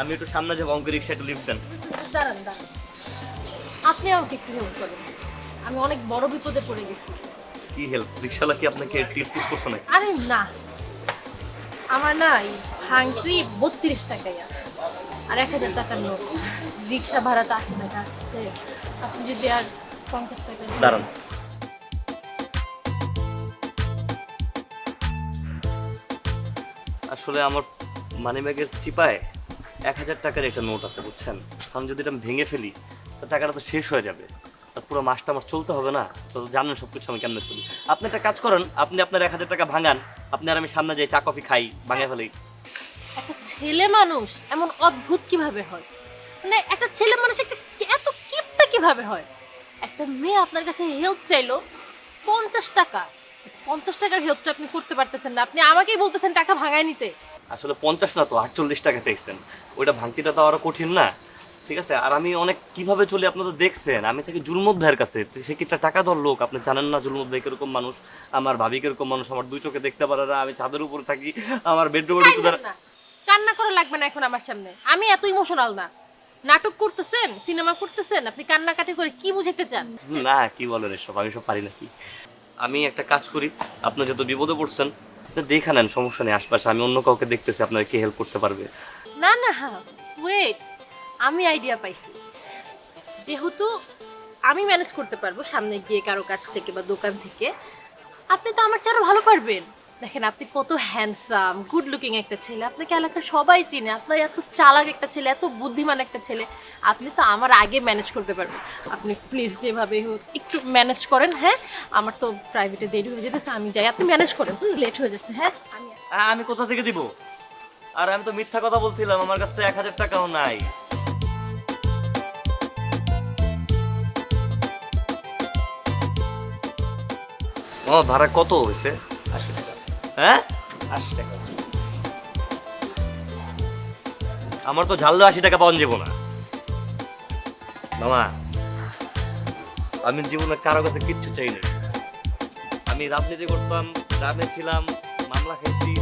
আমি একটু সামনে যাবো, অঙ্কের রিক্সা একটু লিফট দেন। দাঁড়ান দাঁড়ান, আপনি আমাকে একটু হেল্প করেন, আমি অনেক বড় বিপদে পড়ে গেছি। কি হেল্প? রিক্সাওয়ালা কি আপনাকে টিপস করছো নাকি? আরে না, আমার না এই ভাঙতি 32 টাকাই আছে আর 1000 টাকার নোট। রিক্সা ভাড়া তো 80 টাকা আছে, আপনি যদি আর 50 টাকা দিন। দাঁড়ান, আসলে আমার মানিব্যাগের চিপায় 1000 টাকার একটা নোট আছে বুঝছেন। আমি যদি এটা ভেঙে ফেলি তো টাকাটা তো শেষ হয়ে যাবে, আর পুরো মাসটা আমার চলতে হবে না। তো জানেন সব কিছু আমি কেমনে চলি। আপনি একটা কাজ করেন, আপনি আপনার 1000 টাকা ভাঙান, আপনি আর আমি সামনে যাই, চা কফি খাই, ভাঙে ফেলি। একটা ছেলে মানুষ এমন অদ্ভুত কিভাবে হয়? মানে একটা ছেলে মানুষ এত কিপটা কিভাবে হয়? একটা মেয়ে আপনার কাছে হেল্প চাইলো 50 টাকা, 50 টাকার হেল্পটা আপনি করতে পারতেছেন না, আপনি আমাকেই বলতেছেন টাকা ভাঙায় নিতে। আসলে 50 না তো 48 টাকা চাইছেন, ওইটা ভাঙতিটা তো আরো কঠিন না? ঠিক আছে, আর আমি অনেক কিভাবে চলি আপনি তো দেখছেন, আমি থাকি জুলমত ভাইয়ের কাছে, তো সে কি একটা টাকা দর লোক, আপনি জানেন না জুলমত ভাই কিরকম মানুষ, আমার ভাবি কিরকম মানুষ, আমার দুই চোখে দেখতে পারে না, আমি ছাদের উপরে থাকি, আমার বেডরুমে ঢুকে কাইন্দেন না, কান্না করা লাগবে না এখন আমার সামনে, আমি এত ইমোশনাল না। নাটক করতেছেন, সিনেমা করতেছেন, আপনি কান্নাকাটি করে কি বুঝাতে চান? না কি বলেন এসব, আমি সব পারি নাকি। আমি একটা কাজ করি, আপনি যত বিপদে পড়ছেন আপনি দেখে নেন, সমস্যা নেই, আশপাশে আমি অন্য কাউকে দেখতেছি আপনার কে হেল্প করতে পারবে। না না, ওয়েট, আমি আইডিয়া পাইছি। যেহেতু আমি ম্যানেজ করতে পারবো সামনে গিয়ে কারো কাছ থেকে বা দোকান থেকে, আপনি তো আমার চেয়ে আরো ভালো পারবেন। দেখেন আপনি কত হ্যান্ডসাম গুড লুকিং একটা ছেলে, আপনাকে এলাকার সবাই চিনে, আপনার এত চালাক একটা ছেলে, এত বুদ্ধিমান একটা ছেলে, আপনি তো আমার আগে ম্যানেজ করতে পারবেন। আপনি প্লিজ যেভাবে হোক একটু ম্যানেজ করেন। হ্যাঁ, আমার তো প্রাইভেটে দেরি হয়ে যেতেছে, আমি যাই, আপনি ম্যানেজ করেন, লেট হয়ে যাচ্ছে। হ্যাঁ আমি কোথা থেকে দিব? আর আমি তো মিথ্যা কথা বলছিলাম, আমার কাছে তো 1000 টাকাও নাই। ও ভাড়া কত হয়েছে? 80 টাকা। হ্যাঁ 80 টাকা। আমার তো ঝাললো 80 টাকা পাওয়া যাবো না মামা। আমি জীবনে কারো কাছে কিচ্ছু চাই না। আমি রাজনীতি করতাম, গ্রামে ছিলাম, মামলা খাইছি,